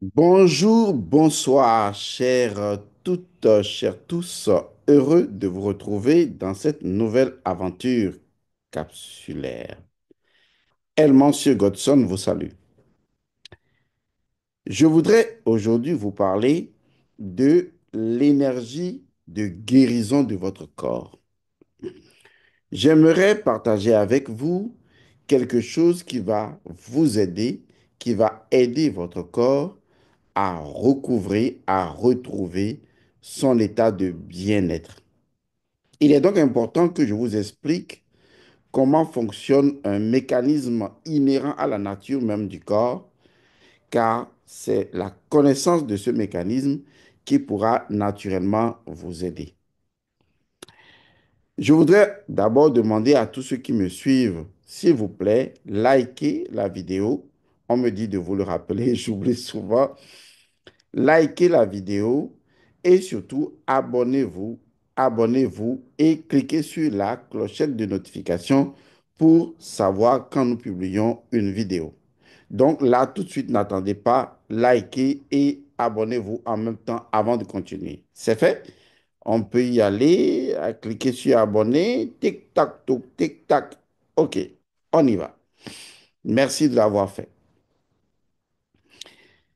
Bonjour, bonsoir, chères toutes, chers tous. Heureux de vous retrouver dans cette nouvelle aventure capsulaire. Elle, Monsieur Godson, vous salue. Je voudrais aujourd'hui vous parler de l'énergie de guérison de votre corps. J'aimerais partager avec vous quelque chose qui va vous aider, qui va aider votre corps à recouvrer, à retrouver son état de bien-être. Il est donc important que je vous explique comment fonctionne un mécanisme inhérent à la nature même du corps, car c'est la connaissance de ce mécanisme qui pourra naturellement vous aider. Je voudrais d'abord demander à tous ceux qui me suivent, s'il vous plaît, likez la vidéo. On me dit de vous le rappeler, j'oublie souvent. Likez la vidéo et surtout abonnez-vous et cliquez sur la clochette de notification pour savoir quand nous publions une vidéo. Donc là, tout de suite, n'attendez pas, likez et abonnez-vous en même temps avant de continuer. C'est fait? On peut y aller, cliquer sur abonner, tic-tac, tic-tac. OK, on y va. Merci de l'avoir fait.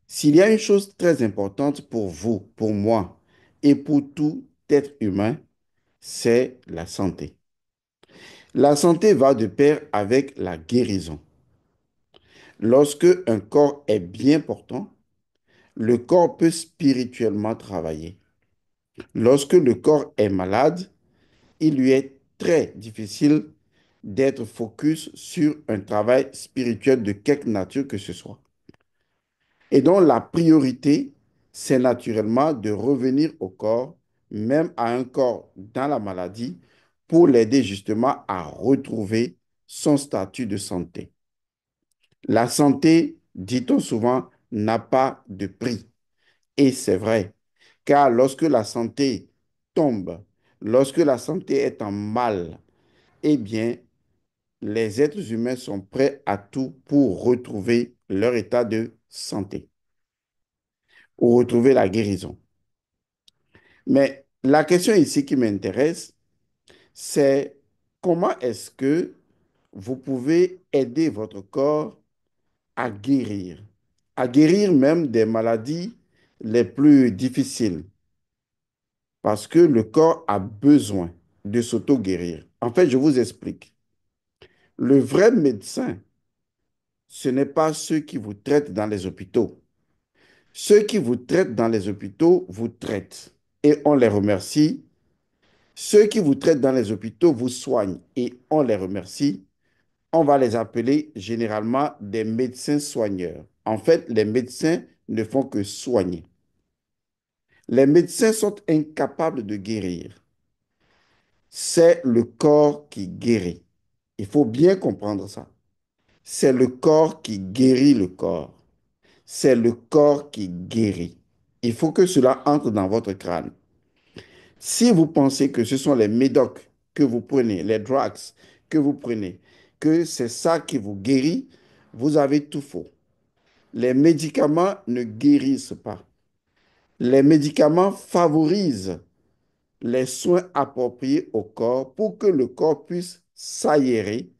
S'il y a une chose très importante pour vous, pour moi et pour tout être humain, c'est la santé. La santé va de pair avec la guérison. Lorsque un corps est bien portant, le corps peut spirituellement travailler. Lorsque le corps est malade, il lui est très difficile d'être focus sur un travail spirituel de quelque nature que ce soit. Et donc, la priorité, c'est naturellement de revenir au corps, même à un corps dans la maladie, pour l'aider justement à retrouver son statut de santé. La santé, dit-on souvent, n'a pas de prix. Et c'est vrai, car lorsque la santé tombe, lorsque la santé est en mal, eh bien, les êtres humains sont prêts à tout pour retrouver leur état de santé, ou retrouver la guérison. Mais la question ici qui m'intéresse, c'est comment est-ce que vous pouvez aider votre corps à guérir même des maladies les plus difficiles, parce que le corps a besoin de s'auto-guérir. En fait, je vous explique. Le vrai médecin, ce n'est pas ceux qui vous traitent dans les hôpitaux. Ceux qui vous traitent dans les hôpitaux vous traitent et on les remercie. Ceux qui vous traitent dans les hôpitaux vous soignent et on les remercie. On va les appeler généralement des médecins soigneurs. En fait, les médecins ne font que soigner. Les médecins sont incapables de guérir. C'est le corps qui guérit. Il faut bien comprendre ça. C'est le corps qui guérit le corps. C'est le corps qui guérit. Il faut que cela entre dans votre crâne. Si vous pensez que ce sont les médocs que vous prenez, les drugs que vous prenez, que c'est ça qui vous guérit, vous avez tout faux. Les médicaments ne guérissent pas. Les médicaments favorisent les soins appropriés au corps pour que le corps puisse s'aérer,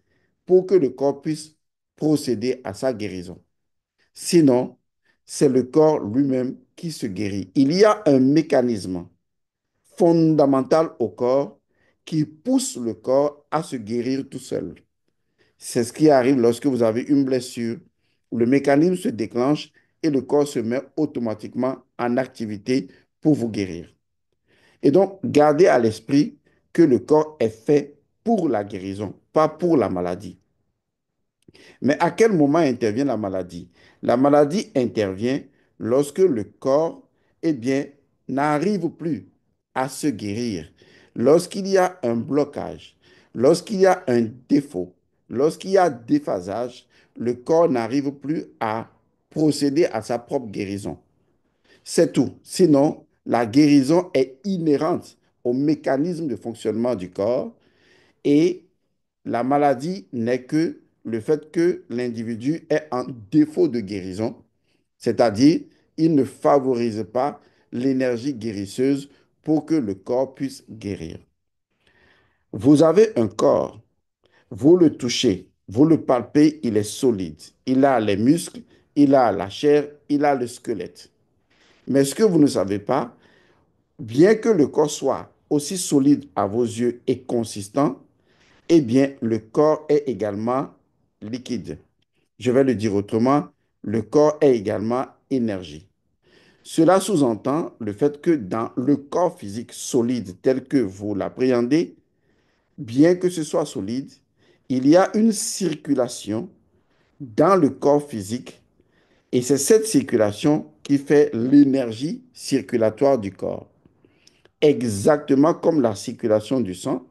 pour que le corps puisse procéder à sa guérison. Sinon, c'est le corps lui-même qui se guérit. Il y a un mécanisme fondamental au corps qui pousse le corps à se guérir tout seul. C'est ce qui arrive lorsque vous avez une blessure. Le mécanisme se déclenche et le corps se met automatiquement en activité pour vous guérir. Et donc, gardez à l'esprit que le corps est fait pour la guérison, pas pour la maladie. Mais à quel moment intervient la maladie? La maladie intervient lorsque le corps, eh bien, n'arrive plus à se guérir. Lorsqu'il y a un blocage, lorsqu'il y a un défaut, lorsqu'il y a déphasage, le corps n'arrive plus à procéder à sa propre guérison. C'est tout. Sinon, la guérison est inhérente au mécanisme de fonctionnement du corps et la maladie n'est que le fait que l'individu est en défaut de guérison, c'est-à-dire il ne favorise pas l'énergie guérisseuse pour que le corps puisse guérir. Vous avez un corps, vous le touchez, vous le palpez, il est solide. Il a les muscles, il a la chair, il a le squelette. Mais ce que vous ne savez pas, bien que le corps soit aussi solide à vos yeux et consistant, eh bien, le corps est également liquide. Je vais le dire autrement, le corps est également énergie. Cela sous-entend le fait que dans le corps physique solide tel que vous l'appréhendez, bien que ce soit solide, il y a une circulation dans le corps physique et c'est cette circulation qui fait l'énergie circulatoire du corps. Exactement comme la circulation du sang,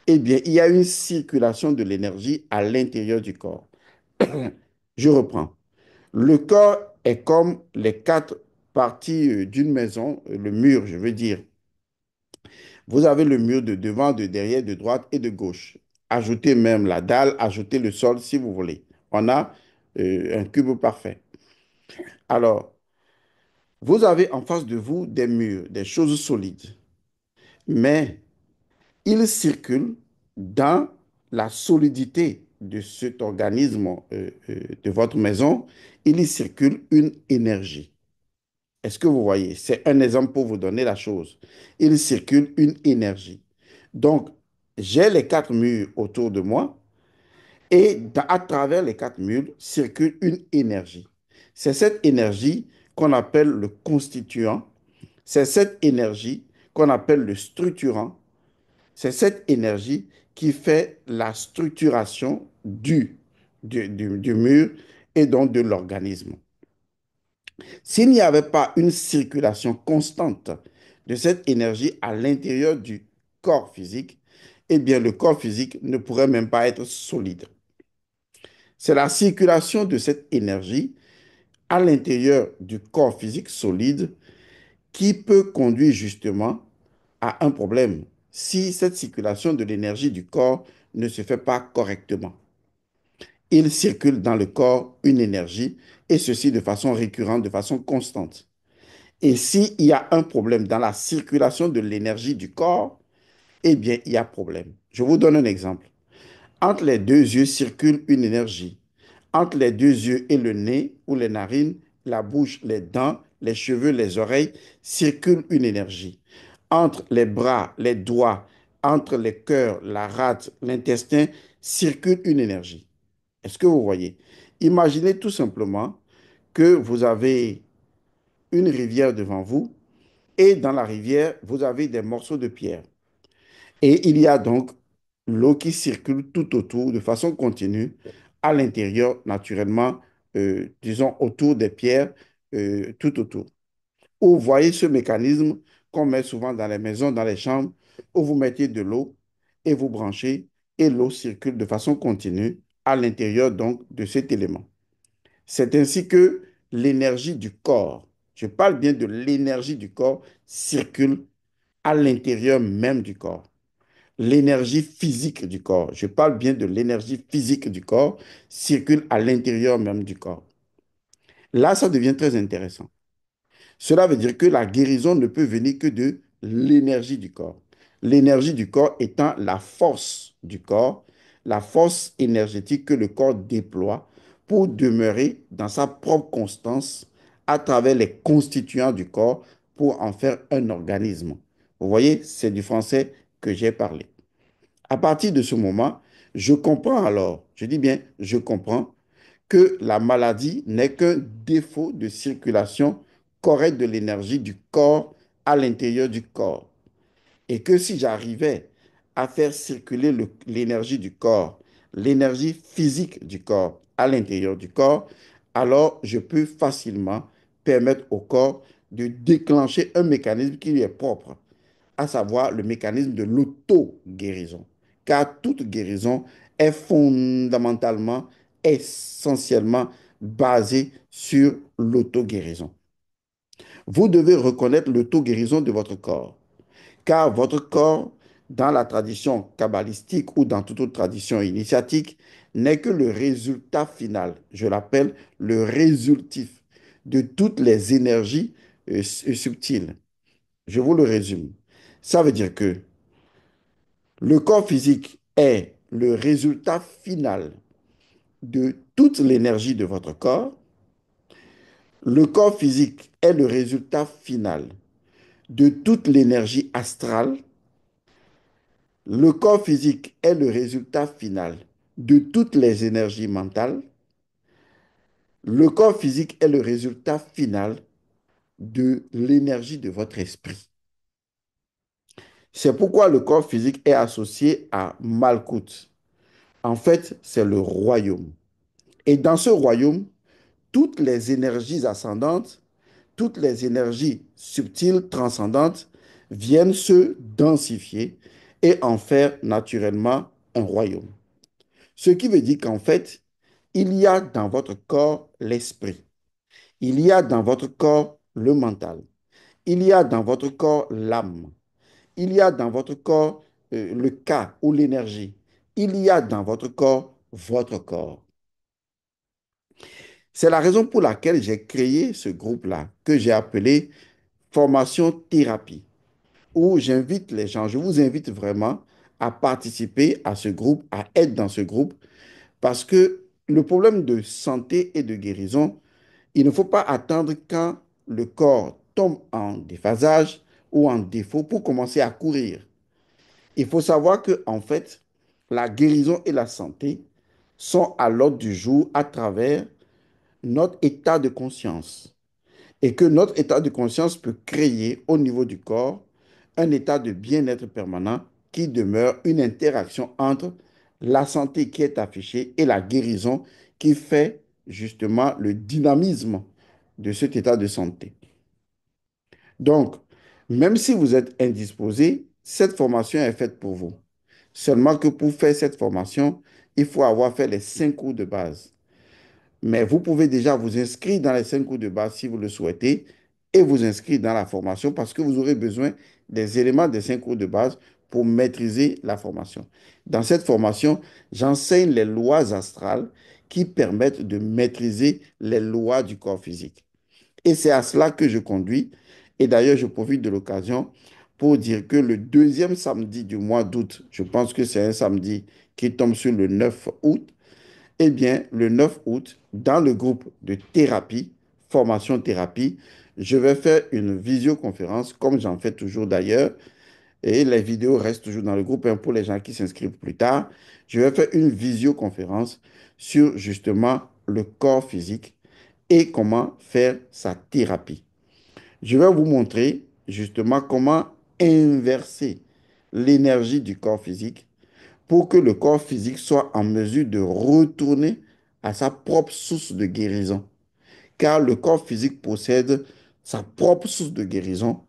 eh bien, il y a une circulation de l'énergie à l'intérieur du corps. Je reprends. Le corps est comme les quatre parties d'une maison, le mur, je veux dire. Vous avez le mur de devant, de derrière, de droite et de gauche. Ajoutez même la dalle, ajoutez le sol si vous voulez. On a un cube parfait. Alors, vous avez en face de vous des murs, des choses solides, mais ils circulent dans la solidité de cet organisme de votre maison, il y circule une énergie. Est-ce que vous voyez? C'est un exemple pour vous donner la chose. Il circule une énergie. Donc, j'ai les quatre murs autour de moi et à travers les quatre murs circule une énergie. C'est cette énergie qu'on appelle le constituant. C'est cette énergie qu'on appelle le structurant. C'est cette énergie qui fait la structuration du mur et donc de l'organisme. S'il n'y avait pas une circulation constante de cette énergie à l'intérieur du corps physique, eh bien le corps physique ne pourrait même pas être solide. C'est la circulation de cette énergie à l'intérieur du corps physique solide qui peut conduire justement à un problème si cette circulation de l'énergie du corps ne se fait pas correctement. Il circule dans le corps une énergie et ceci de façon récurrente, de façon constante. Et s'il y a un problème dans la circulation de l'énergie du corps, eh bien, il y a problème. Je vous donne un exemple. Entre les deux yeux circule une énergie. Entre les deux yeux et le nez ou les narines, la bouche, les dents, les cheveux, les oreilles, circule une énergie. Entre les bras, les doigts, entre les cœurs, la rate, l'intestin, circule une énergie. Est-ce que vous voyez? Imaginez tout simplement que vous avez une rivière devant vous et dans la rivière, vous avez des morceaux de pierre. Et il y a donc l'eau qui circule tout autour de façon continue, à l'intérieur, naturellement, disons, autour des pierres, tout autour. Vous voyez ce mécanisme qu'on met souvent dans les maisons, dans les chambres, où vous mettez de l'eau et vous branchez, et l'eau circule de façon continue à l'intérieur donc de cet élément. C'est ainsi que l'énergie du corps, je parle bien de l'énergie du corps, circule à l'intérieur même du corps. L'énergie physique du corps, je parle bien de l'énergie physique du corps, circule à l'intérieur même du corps. Là, ça devient très intéressant. Cela veut dire que la guérison ne peut venir que de l'énergie du corps. L'énergie du corps étant la force du corps, la force énergétique que le corps déploie pour demeurer dans sa propre constance à travers les constituants du corps pour en faire un organisme. Vous voyez, c'est du français que j'ai parlé. À partir de ce moment, je comprends alors, je dis bien, je comprends que la maladie n'est qu'un défaut de circulation correcte de l'énergie du corps à l'intérieur du corps. Et que si j'arrivais à faire circuler l'énergie du corps, l'énergie physique du corps à l'intérieur du corps, alors je peux facilement permettre au corps de déclencher un mécanisme qui lui est propre, à savoir le mécanisme de l'auto-guérison. Car toute guérison est fondamentalement, essentiellement basée sur l'auto-guérison. Vous devez reconnaître l'auto-guérison de votre corps, car votre corps, dans la tradition kabbalistique ou dans toute autre tradition initiatique, n'est que le résultat final. Je l'appelle le résultif de toutes les énergies subtiles. Je vous le résume. Ça veut dire que le corps physique est le résultat final de toute l'énergie de votre corps. Le corps physique est le résultat final de toute l'énergie astrale. Le corps physique est le résultat final de toutes les énergies mentales. Le corps physique est le résultat final de l'énergie de votre esprit. C'est pourquoi le corps physique est associé à Malkout. En fait, c'est le royaume. Et dans ce royaume, toutes les énergies ascendantes, toutes les énergies subtiles, transcendantes, viennent se densifier et en faire naturellement un royaume. Ce qui veut dire qu'en fait, il y a dans votre corps l'esprit, il y a dans votre corps le mental, il y a dans votre corps l'âme, il y a dans votre corps le cas ou l'énergie, il y a dans votre corps votre corps. C'est la raison pour laquelle j'ai créé ce groupe-là que j'ai appelé Formation Thérapie, où j'invite les gens, je vous invite vraiment à participer à ce groupe, à être dans ce groupe, parce que le problème de santé et de guérison, il ne faut pas attendre quand le corps tombe en déphasage ou en défaut pour commencer à courir. Il faut savoir que, en fait, la guérison et la santé sont à l'ordre du jour à travers notre état de conscience. Et que notre état de conscience peut créer au niveau du corps un état de bien-être permanent qui demeure une interaction entre la santé qui est affichée et la guérison qui fait justement le dynamisme de cet état de santé. Donc, même si vous êtes indisposé, cette formation est faite pour vous. Seulement que pour faire cette formation, il faut avoir fait les 5 cours de base. Mais vous pouvez déjà vous inscrire dans les 5 cours de base si vous le souhaitez et vous inscrire dans la formation parce que vous aurez besoin des éléments des 5 cours de base pour maîtriser la formation. Dans cette formation, j'enseigne les lois astrales qui permettent de maîtriser les lois du corps physique. Et c'est à cela que je conduis. Et d'ailleurs, je profite de l'occasion pour dire que le deuxième samedi du mois d'août, je pense que c'est un samedi qui tombe sur le 9 août, eh bien, le 9 août, dans le groupe de thérapie, formation thérapie, je vais faire une visioconférence, comme j'en fais toujours d'ailleurs, et les vidéos restent toujours dans le groupe hein, pour les gens qui s'inscrivent plus tard. Je vais faire une visioconférence sur justement le corps physique et comment faire sa thérapie. Je vais vous montrer justement comment inverser l'énergie du corps physique pour que le corps physique soit en mesure de retourner à sa propre source de guérison. Car le corps physique possède sa propre source de guérison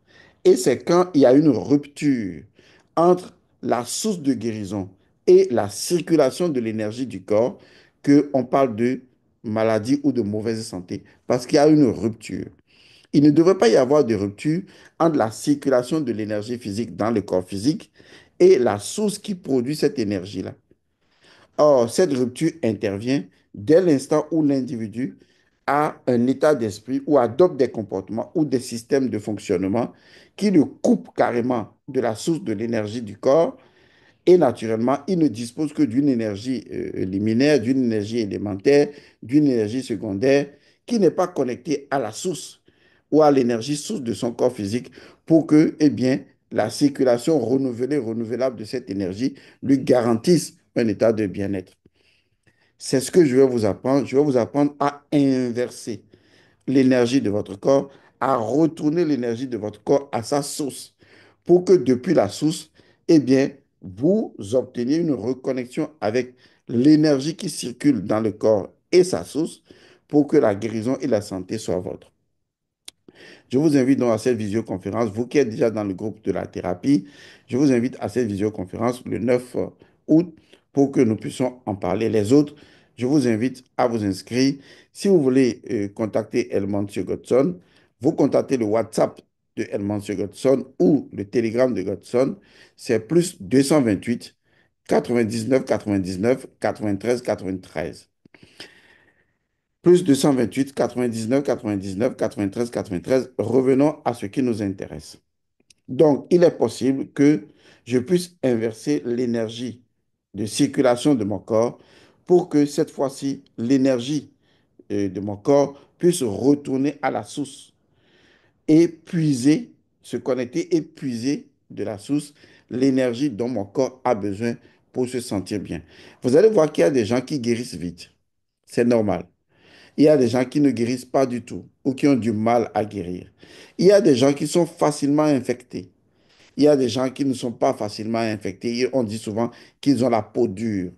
et c'est quand il y a une rupture entre la source de guérison et la circulation de l'énergie du corps qu'on parle de maladie ou de mauvaise santé parce qu'il y a une rupture. Il ne devrait pas y avoir de rupture entre la circulation de l'énergie physique dans le corps physique et la source qui produit cette énergie-là. Or, cette rupture intervient dès l'instant où l'individu a un état d'esprit ou adopte des comportements ou des systèmes de fonctionnement qui le coupent carrément de la source de l'énergie du corps et naturellement, il ne dispose que d'une énergie liminaire, d'une énergie élémentaire, d'une énergie secondaire qui n'est pas connectée à la source ou à l'énergie source de son corps physique pour que, eh bien, la circulation renouvelée, renouvelable de cette énergie lui garantisse un état de bien-être. C'est ce que je vais vous apprendre. Je vais vous apprendre à inverser l'énergie de votre corps, à retourner l'énergie de votre corps à sa source, pour que depuis la source, eh bien, vous obteniez une reconnexion avec l'énergie qui circule dans le corps et sa source, pour que la guérison et la santé soient vôtres. Je vous invite donc à cette visioconférence. Vous qui êtes déjà dans le groupe de la thérapie, je vous invite à cette visioconférence le 9 août pour que nous puissions en parler. Les autres, je vous invite à vous inscrire. Si vous voulez contacter Elmancio Godson, vous contactez le WhatsApp de Elmancio Godson ou le Telegram de Godson. C'est plus 228 99 99 93 93. Plus 228, 99, 99, 93, 93. Revenons à ce qui nous intéresse. Donc, il est possible que je puisse inverser l'énergie de circulation de mon corps pour que cette fois-ci, l'énergie de mon corps puisse retourner à la source et puiser, se connecter et puiser de la source l'énergie dont mon corps a besoin pour se sentir bien. Vous allez voir qu'il y a des gens qui guérissent vite. C'est normal. Il y a des gens qui ne guérissent pas du tout ou qui ont du mal à guérir. Il y a des gens qui sont facilement infectés. Il y a des gens qui ne sont pas facilement infectés. Et on dit souvent qu'ils ont la peau dure.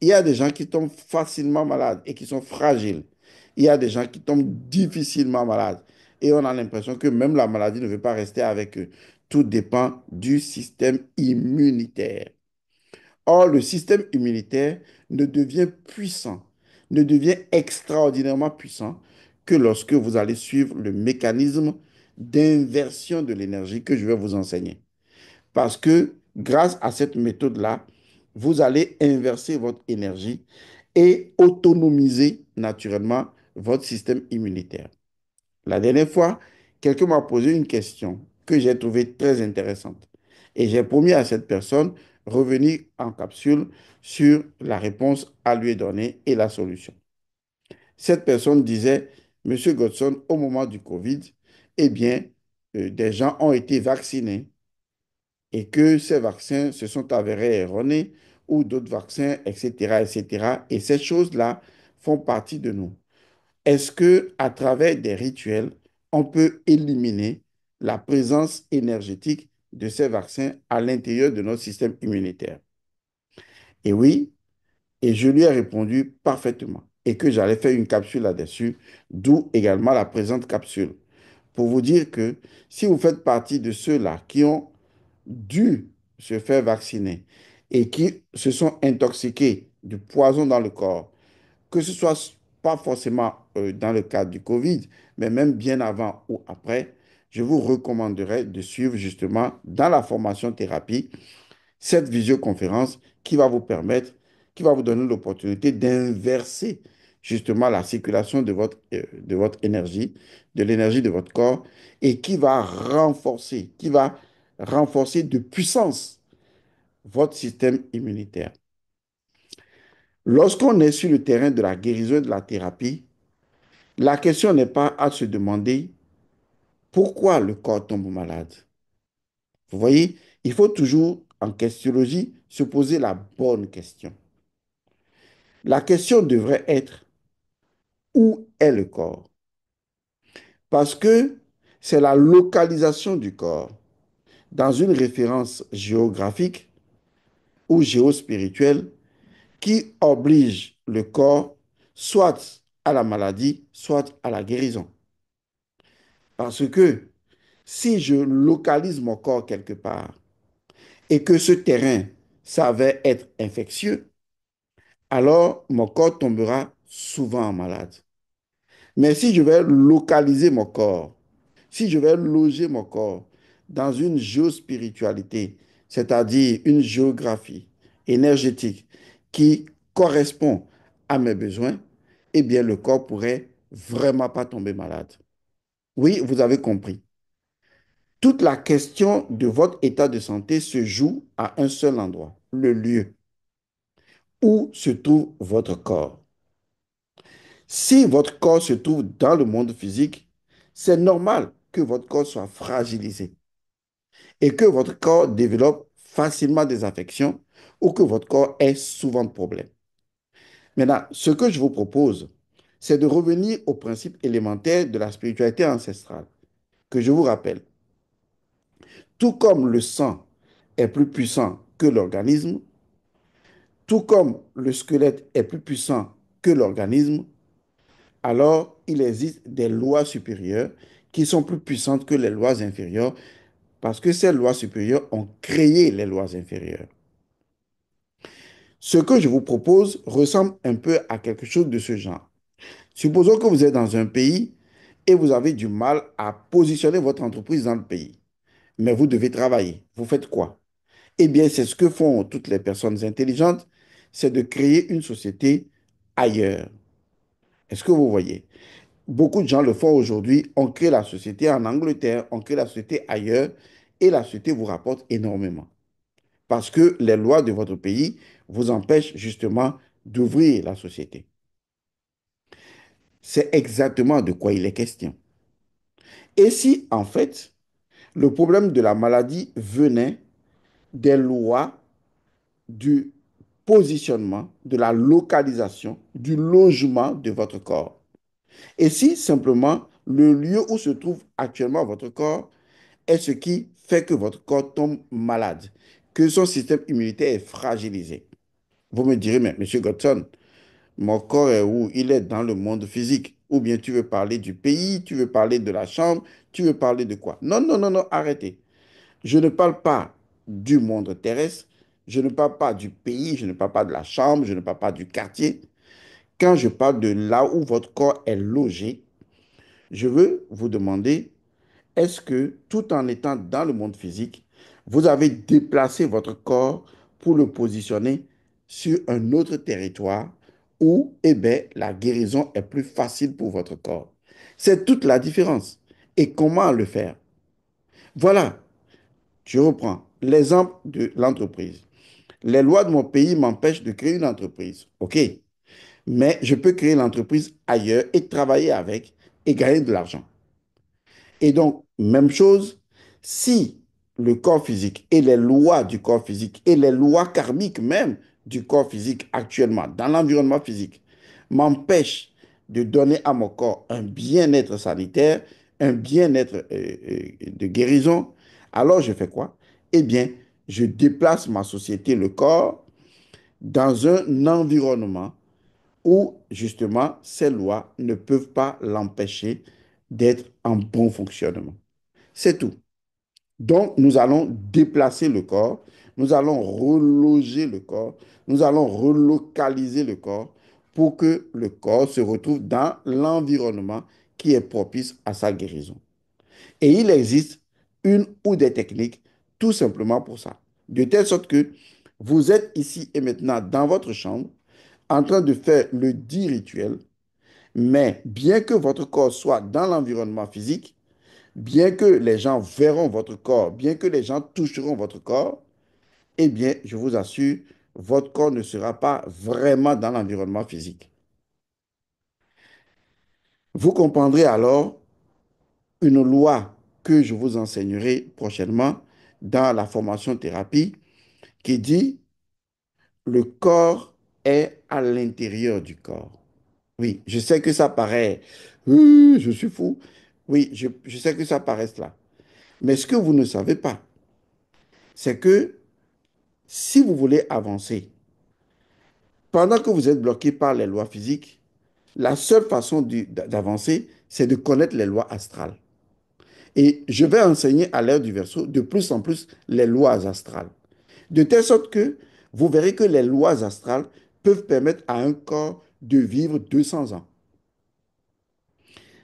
Il y a des gens qui tombent facilement malades et qui sont fragiles. Il y a des gens qui tombent difficilement malades. Et on a l'impression que même la maladie ne veut pas rester avec eux. Tout dépend du système immunitaire. Or, le système immunitaire ne devient puissant, ne devient extraordinairement puissant que lorsque vous allez suivre le mécanisme d'inversion de l'énergie que je vais vous enseigner. Parce que grâce à cette méthode-là, vous allez inverser votre énergie et autonomiser naturellement votre système immunitaire. La dernière fois, quelqu'un m'a posé une question que j'ai trouvée très intéressante. Et j'ai promis à cette personne revenir en capsule sur la réponse à lui donner et la solution. Cette personne disait, Monsieur Godson, au moment du Covid, eh bien, des gens ont été vaccinés et que ces vaccins se sont avérés erronés ou d'autres vaccins, etc., etc. Et cetera. Et ces choses-là font partie de nous. Est-ce que à travers des rituels, on peut éliminer la présence énergétique de ces vaccins à l'intérieur de notre système immunitaire? Et oui, et je lui ai répondu parfaitement et que j'allais faire une capsule là-dessus, d'où également la présente capsule. Pour vous dire que si vous faites partie de ceux-là qui ont dû se faire vacciner et qui se sont intoxiqués du poison dans le corps, que ce soit pas forcément dans le cadre du Covid, mais même bien avant ou après, je vous recommanderais de suivre justement dans la formation thérapie cette visioconférence qui va vous permettre, qui va vous donner l'opportunité d'inverser justement la circulation de votre énergie, de l'énergie de votre corps et qui va renforcer de puissance votre système immunitaire. Lorsqu'on est sur le terrain de la guérison et de la thérapie, la question n'est pas à se demander pourquoi le corps tombe malade. Vous voyez, il faut toujours, en questionologie, se poser la bonne question. La question devrait être où est le corps? Parce que c'est la localisation du corps dans une référence géographique ou géospirituelle qui oblige le corps soit à la maladie, soit à la guérison. Parce que si je localise mon corps quelque part et que ce terrain s'avère être infectieux, alors mon corps tombera souvent malade. Mais si je vais localiser mon corps, si je vais loger mon corps dans une géospiritualité, c'est-à-dire une géographie énergétique qui correspond à mes besoins, eh bien le corps pourrait vraiment pas tomber malade. Oui, vous avez compris. Toute la question de votre état de santé se joue à un seul endroit, le lieu où se trouve votre corps. Si votre corps se trouve dans le monde physique, c'est normal que votre corps soit fragilisé et que votre corps développe facilement des affections ou que votre corps ait souvent de problèmes. Maintenant, ce que je vous propose, c'est de revenir au principe élémentaire de la spiritualité ancestrale, que je vous rappelle. Tout comme le sang est plus puissant que l'organisme, tout comme le squelette est plus puissant que l'organisme, alors il existe des lois supérieures qui sont plus puissantes que les lois inférieures parce que ces lois supérieures ont créé les lois inférieures. Ce que je vous propose ressemble un peu à quelque chose de ce genre. Supposons que vous êtes dans un pays et vous avez du mal à positionner votre entreprise dans le pays, mais vous devez travailler. Vous faites quoi? Eh bien, c'est ce que font toutes les personnes intelligentes, c'est de créer une société ailleurs. Est-ce que vous voyez? Beaucoup de gens le font aujourd'hui. On crée la société en Angleterre, on crée la société ailleurs et la société vous rapporte énormément. Parce que les lois de votre pays vous empêchent justement d'ouvrir la société. C'est exactement de quoi il est question. Et si, en fait, le problème de la maladie venait des lois du positionnement, de la localisation, du logement de votre corps. Et si simplement le lieu où se trouve actuellement votre corps est ce qui fait que votre corps tombe malade, que son système immunitaire est fragilisé. Vous me direz, mais Monsieur Godson, mon corps est où? Il est dans le monde physique. Ou bien tu veux parler du pays, tu veux parler de la chambre, tu veux parler de quoi? Non, non, non, non, arrêtez. Je ne parle pas du monde terrestre, je ne parle pas du pays, je ne parle pas de la chambre, je ne parle pas du quartier. Quand je parle de là où votre corps est logé, je veux vous demander, est-ce que tout en étant dans le monde physique, vous avez déplacé votre corps pour le positionner sur un autre territoire où, eh bien, la guérison est plus facile pour votre corps? C'est toute la différence. Et comment le faire? Voilà, je reprends l'exemple de l'entreprise. Les lois de mon pays m'empêchent de créer une entreprise. OK, mais je peux créer l'entreprise ailleurs et travailler avec et gagner de l'argent. Et donc, même chose, si le corps physique et les lois du corps physique et les lois karmiques même du corps physique actuellement dans l'environnement physique m'empêchent de donner à mon corps un bien-être sanitaire, un bien-être de guérison, alors je fais quoi? Eh bien, je déplace ma société, le corps, dans un environnement où justement ces lois ne peuvent pas l'empêcher d'être en bon fonctionnement. C'est tout. Donc, nous allons déplacer le corps, nous allons reloger le corps, nous allons relocaliser le corps pour que le corps se retrouve dans l'environnement qui est propice à sa guérison. Et il existe une ou des techniques tout simplement pour ça. De telle sorte que vous êtes ici et maintenant dans votre chambre en train de faire le dit rituel, mais bien que votre corps soit dans l'environnement physique, bien que les gens verront votre corps, bien que les gens toucheront votre corps, eh bien, je vous assure, votre corps ne sera pas vraiment dans l'environnement physique. Vous comprendrez alors une loi que je vous enseignerai prochainement dans la formation thérapie qui dit le corps est à l'intérieur du corps. Oui, je sais que ça paraît, je suis fou. Oui, je sais que ça paraît cela. Mais ce que vous ne savez pas, c'est que si vous voulez avancer, pendant que vous êtes bloqué par les lois physiques, la seule façon d'avancer, c'est de connaître les lois astrales. Et je vais enseigner à l'ère du Verseau de plus en plus les lois astrales. De telle sorte que vous verrez que les lois astrales peuvent permettre à un corps de vivre 200 ans.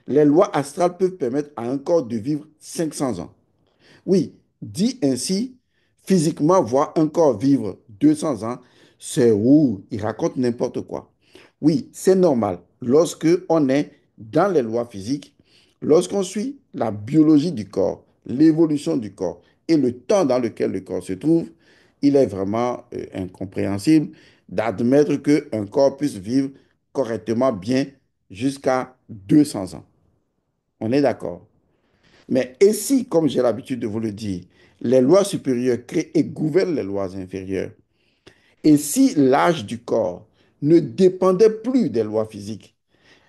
Les lois astrales peuvent permettre à un corps de vivre 500 ans. Oui, dit ainsi, physiquement, voir un corps vivre 200 ans, c'est où il raconte n'importe quoi. Oui, c'est normal. Lorsque on est dans les lois physiques, lorsqu'on suit la biologie du corps, l'évolution du corps et le temps dans lequel le corps se trouve, il est vraiment incompréhensible d'admettre qu'un corps puisse vivre correctement bien jusqu'à 200 ans. On est d'accord. Mais et si, comme j'ai l'habitude de vous le dire, les lois supérieures créent et gouvernent les lois inférieures, et si l'âge du corps ne dépendait plus des lois physiques,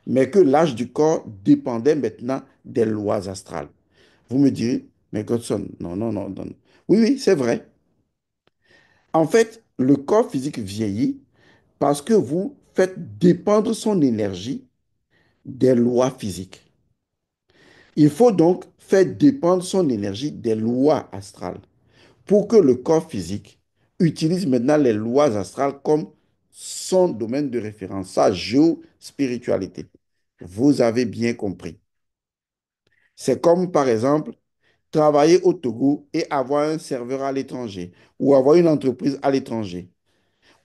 mais que l'âge du corps dépendait maintenant des lois astrales, vous me direz, mais Godson, non, non, non, non. Oui, oui, c'est vrai. En fait, le corps physique vieillit parce que vous faites dépendre son énergie des lois physiques. Il faut donc faire dépendre son énergie des lois astrales, pour que le corps physique utilise maintenant les lois astrales comme son domaine de référence, sa géospiritualité. Vous avez bien compris. C'est comme, par exemple, travailler au Togo et avoir un serveur à l'étranger ou avoir une entreprise à l'étranger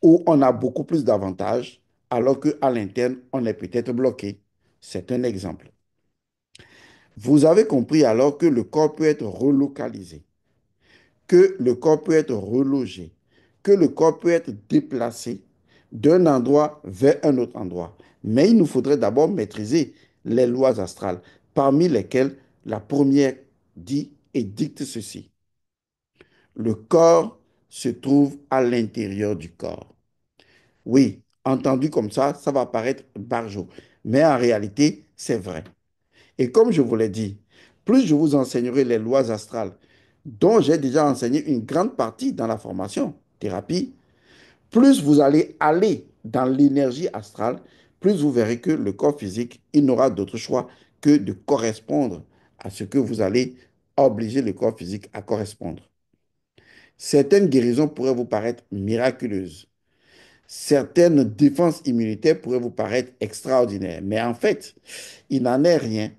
où on a beaucoup plus d'avantages alors qu'à l'interne, on est peut-être bloqué. C'est un exemple. Vous avez compris alors que le corps peut être relocalisé, que le corps peut être relogé, que le corps peut être déplacé d'un endroit vers un autre endroit. Mais il nous faudrait d'abord maîtriser les lois astrales, parmi lesquelles la première dit et dicte ceci. Le corps se trouve à l'intérieur du corps. Oui, entendu comme ça va paraître barjot. Mais en réalité, c'est vrai. Et comme je vous l'ai dit, plus je vous enseignerai les lois astrales, dont j'ai déjà enseigné une grande partie dans la formation thérapie, plus vous allez aller dans l'énergie astrale, plus vous verrez que le corps physique, il n'aura d'autre choix que de correspondre à ce que vous allez obliger le corps physique à correspondre. Certaines guérisons pourraient vous paraître miraculeuses. Certaines défenses immunitaires pourraient vous paraître extraordinaires. Mais en fait, il n'en est rien,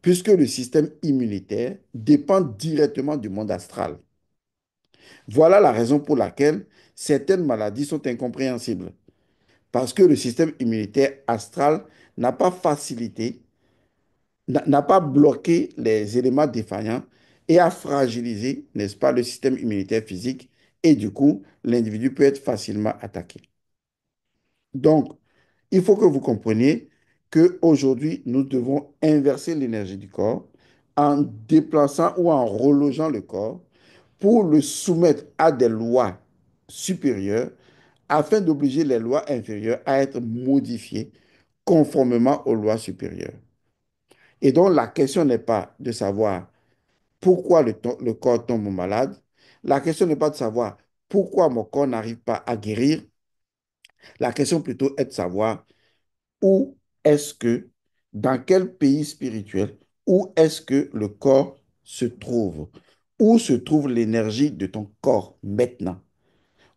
puisque le système immunitaire dépend directement du monde astral. Voilà la raison pour laquelle certaines maladies sont incompréhensibles, parce que le système immunitaire astral n'a pas facilité, n'a pas bloqué les éléments défaillants et a fragilisé, n'est-ce pas, le système immunitaire physique, et du coup, l'individu peut être facilement attaqué. Donc, il faut que vous compreniez qu'aujourd'hui, nous devons inverser l'énergie du corps en déplaçant ou en relogeant le corps pour le soumettre à des lois supérieures afin d'obliger les lois inférieures à être modifiées conformément aux lois supérieures. Et donc, la question n'est pas de savoir pourquoi le corps tombe malade. La question n'est pas de savoir pourquoi mon corps n'arrive pas à guérir. La question plutôt est de savoir où est-ce que, dans quel pays spirituel, où est-ce que le corps se trouve? Où se trouve l'énergie de ton corps maintenant?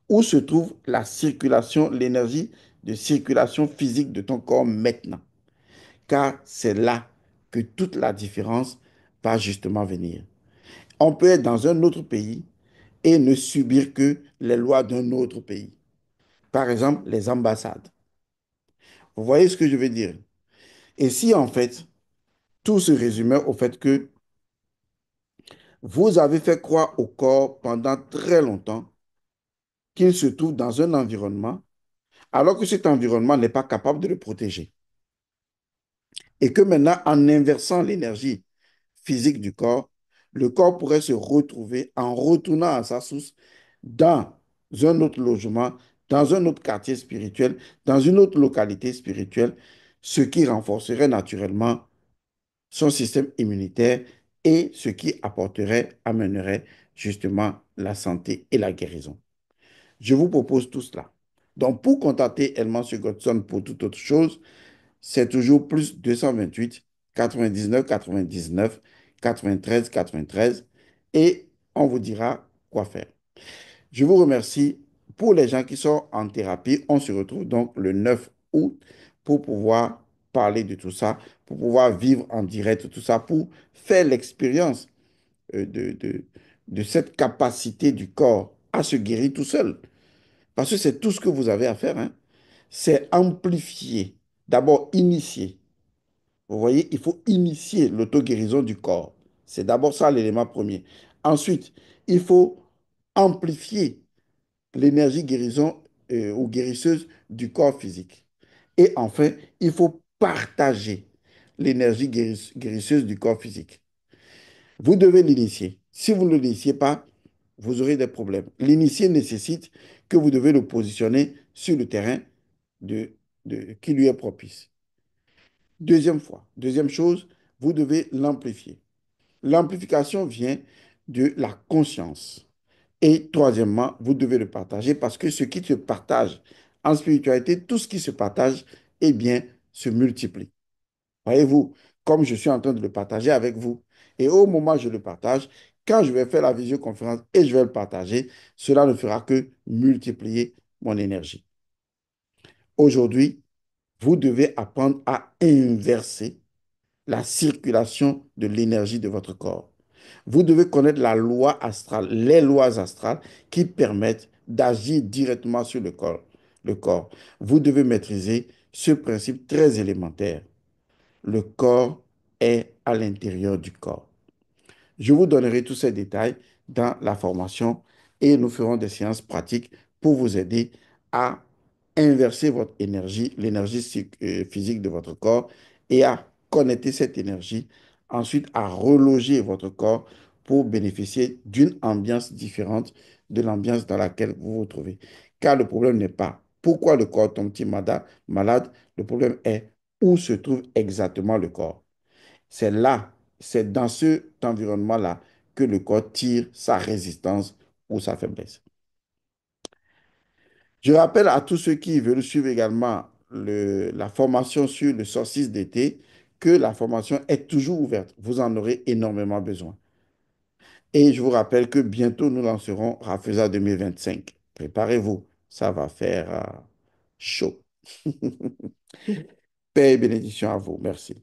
Où se trouve la circulation, l'énergie de circulation physique de ton corps maintenant? Car c'est là que toute la différence va justement venir. On peut être dans un autre pays et ne subir que les lois d'un autre pays. Par exemple, les ambassades. Vous voyez ce que je veux dire? Et si en fait, tout se résumait au fait que vous avez fait croire au corps pendant très longtemps qu'il se trouve dans un environnement, alors que cet environnement n'est pas capable de le protéger. Et que maintenant, en inversant l'énergie physique du corps, le corps pourrait se retrouver en retournant à sa source dans un autre logement, dans un autre quartier spirituel, dans une autre localité spirituelle, ce qui renforcerait naturellement son système immunitaire et ce qui apporterait, amènerait justement la santé et la guérison. Je vous propose tout cela. Donc, pour contacter Elman Godson pour toute autre chose, c'est toujours plus 228 99 99 93 93 et on vous dira quoi faire. Je vous remercie. Pour les gens qui sont en thérapie, on se retrouve donc le 9 août pour pouvoir parler de tout ça, pour pouvoir vivre en direct tout ça, pour faire l'expérience euh, de, de, de cette capacité du corps à se guérir tout seul. Parce que c'est tout ce que vous avez à faire, hein. C'est amplifier, d'abord initier. Vous voyez, il faut initier l'auto-guérison du corps. C'est d'abord ça l'élément premier. Ensuite, il faut amplifier l'énergie guérison ou guérisseuse du corps physique. Et enfin, il faut partager l'énergie guérisseuse du corps physique. Vous devez l'initier. Si vous ne l'initiez pas, vous aurez des problèmes. L'initier nécessite que vous devez le positionner sur le terrain qui lui est propice. Deuxième chose, vous devez l'amplifier. L'amplification vient de la conscience. Et troisièmement, vous devez le partager parce que ce qui se partage en spiritualité, tout ce qui se partage, eh bien, se multiplie. Voyez-vous, comme je suis en train de le partager avec vous. Et au moment où je le partage, quand je vais faire la visioconférence et je vais le partager, cela ne fera que multiplier mon énergie. Aujourd'hui, vous devez apprendre à inverser la circulation de l'énergie de votre corps. Vous devez connaître la loi astrale, les lois astrales qui permettent d'agir directement sur le corps. Le corps. Vous devez maîtriser ce principe très élémentaire. Le corps est à l'intérieur du corps. Je vous donnerai tous ces détails dans la formation et nous ferons des séances pratiques pour vous aider à inverser votre énergie, l'énergie physique de votre corps et à connecter cette énergie, ensuite à reloger votre corps pour bénéficier d'une ambiance différente de l'ambiance dans laquelle vous vous trouvez. Car le problème n'est pas pourquoi le corps tombe-t-il malade, le problème est où se trouve exactement le corps. C'est là, c'est dans cet environnement-là que le corps tire sa résistance ou sa faiblesse. Je rappelle à tous ceux qui veulent suivre également la formation sur le solstice d'été que la formation est toujours ouverte. Vous en aurez énormément besoin. Et je vous rappelle que bientôt nous lancerons Rafeza 2025. Préparez-vous, ça va faire chaud. Paix et bénédiction à vous. Merci.